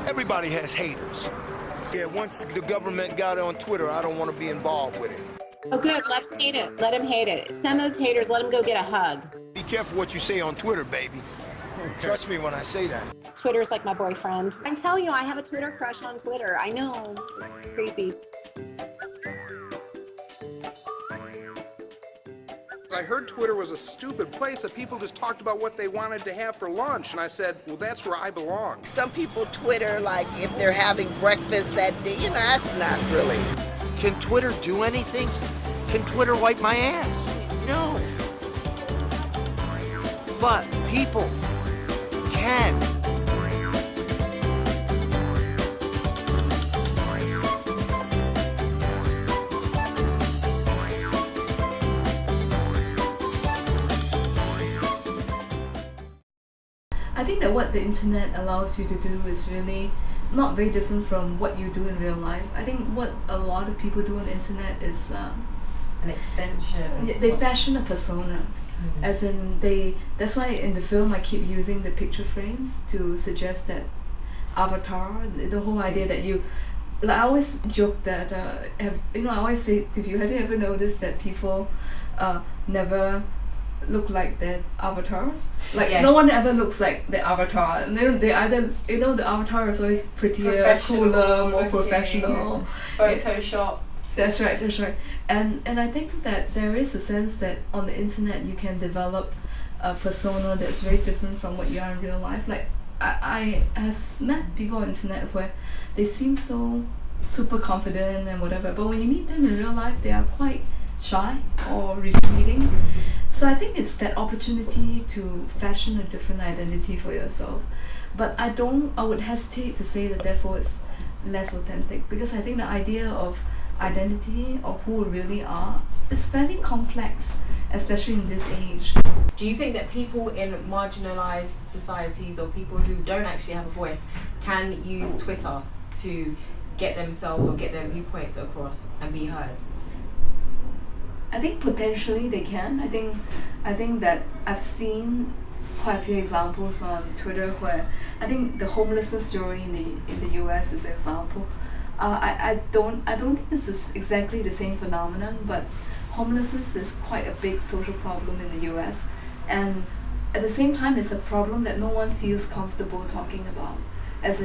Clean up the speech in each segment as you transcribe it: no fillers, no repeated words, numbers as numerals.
Everybody has haters. Yeah, once the government got on Twitter, I don't want to be involved with it. Oh, good. Let him hate it. Let him hate it. Send those haters. Let him go get a hug. Be careful what you say on Twitter, baby. Trust me when I say that. Twitter's like my boyfriend. I'm telling you, I have a Twitter crush on Twitter. I know. It's creepy. I heard Twitter was a stupid place that people just talked about what they wanted to have for lunch, and I said, well, that's where I belong. Some people Twitter like if they're having breakfast that day, that's not really. Can Twitter do anything? Can Twitter wipe my ass? No. But people can. I think that what the internet allows you to do is really not very different from what you do in real life. I think what a lot of people do on the internet is an extension. They fashion a persona. As in that's why in the film I keep using the picture frames to suggest that avatar, the whole idea that I always joke that I always say to you, have you ever noticed that people never look like their avatars? Like yes. No one ever looks like their avatar. And they either the avatar is always prettier, cooler, more professional. Photoshop. That's right. And I think that there is a sense that on the internet you can develop a persona that's very different from what you are in real life. Like I has met people on the internet where they seem so super confident and whatever, but when you meet them in real life they are quite shy or retreating. So I think it's that opportunity to fashion a different identity for yourself. But I would hesitate to say that therefore it's less authentic, because I think the idea of identity or who we really are is fairly complex, especially in this age. Do you think that people in marginalized societies or people who don't actually have a voice can use Twitter to get themselves or get their viewpoints across and be heard? I think potentially they can. I think that I've seen quite a few examples on Twitter where I think the homelessness story in the US is an example. I don't think this is exactly the same phenomenon, but homelessness is quite a big social problem in the US, and at the same time it's a problem that no one feels comfortable talking about. As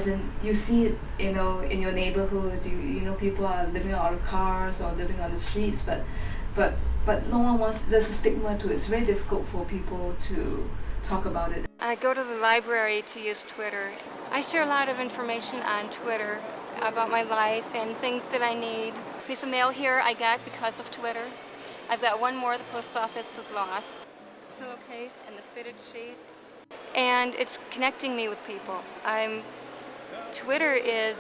in you see it, in your neighborhood, people are living out of cars or living on the streets, but no one wants. There's a stigma to it. It's very difficult for people to talk about it. I go to the library to use Twitter. I share a lot of information on Twitter about my life and things that I need. A piece of mail here I got because of Twitter. I've got one more the post office has lost. Pillowcase and the fitted sheet. And it's connecting me with people. Twitter is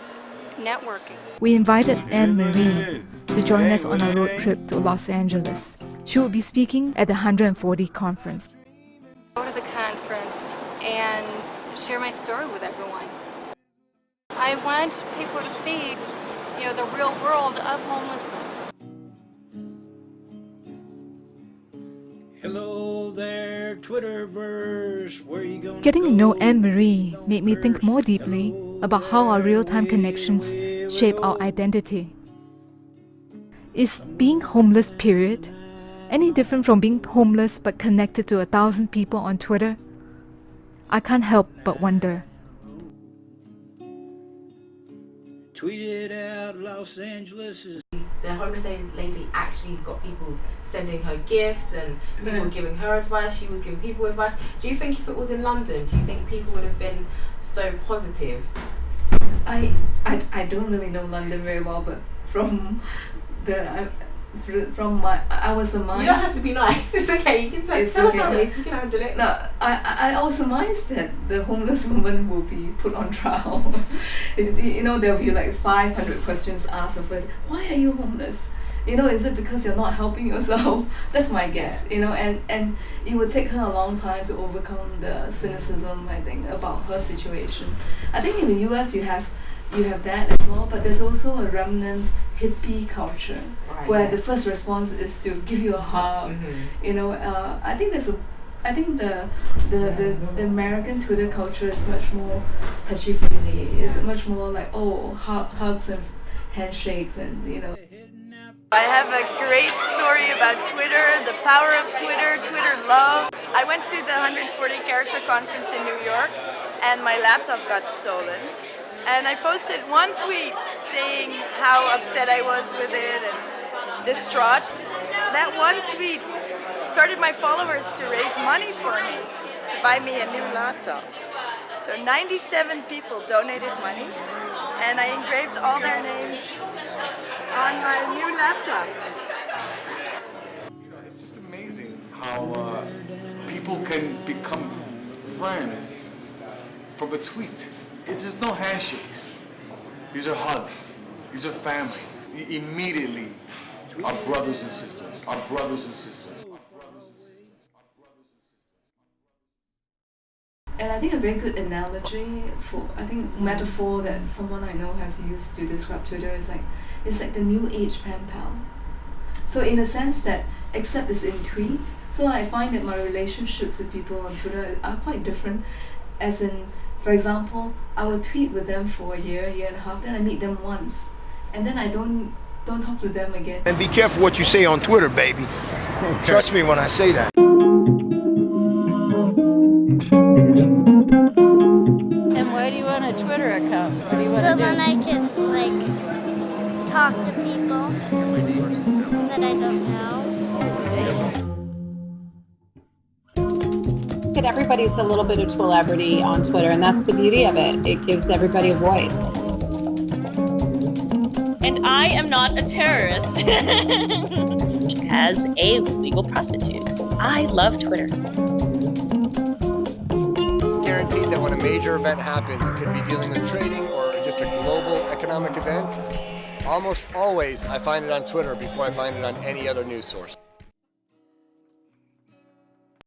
networking. We invited Anne-Marie to join us on a road trip to Los Angeles. She will be speaking at the 140 conference. Go to the conference and share my story with everyone. I want people to see, the real world of homelessness. Hello there, Twitterverse. Where you going? Getting to know Anne-Marie made me think more deeply about how our real-time connections shape our identity. Is being homeless, period, any different from being homeless but connected to 1,000 people on Twitter? I can't help but wonder. Tweeted out Los Angeles is... The homeless lady actually got people sending her gifts and people were giving her advice, she was giving people advice. Do you think if it was in London, do you think people would have been so positive? I don't really know London very well, but I was amazed. You don't have to be nice. It's okay. You can tell us how it is. We can handle it. No, I was amazed that the homeless woman will be put on trial. There'll be like 500 questions asked of her. Why are you homeless? Is it because you're not helping yourself? That's my guess. And it would take her a long time to overcome the cynicism, I think, about her situation. I think in the US you have that as well, but there's also a remnant hippie culture where the first response is to give you a hug. I think there's a I think the American Twitter culture is much more touchy-feely. It's much more like, oh, hugs and handshakes and, you know. I have a great story about Twitter, the power of Twitter, Twitter love. I went to the 140 character conference in New York and my laptop got stolen. And I posted one tweet saying how upset I was with it and distraught. That one tweet started my followers to raise money for me to buy me a new laptop. So 97 people donated money and I engraved all their names on my new laptop. It's just amazing how people can become friends from a tweet. There's no handshakes. These are hugs. These are family. Immediately, our brothers and sisters. Our brothers and sisters. And I think a very good analogy metaphor that someone I know has used to describe Twitter is like, it's like the new age pen pal. So in the sense that, except it's in tweets, so I find that my relationships with people on Twitter are quite different. As in, for example, I will tweet with them for a year and a half, then I meet them once, and then I don't talk to them again. And be careful what you say on Twitter, baby. Trust me when I say that. And why do you want a Twitter account? What do you want so to do? then I can, like, talk to people that I don't know. Everybody's a little bit of celebrity on Twitter, and that's the beauty of it. It gives everybody a voice. And I am not a terrorist. As a legal prostitute, I love Twitter. Guaranteed that when a major event happens, it could be dealing with trading or just a global economic event, almost always I find it on Twitter before I find it on any other news source.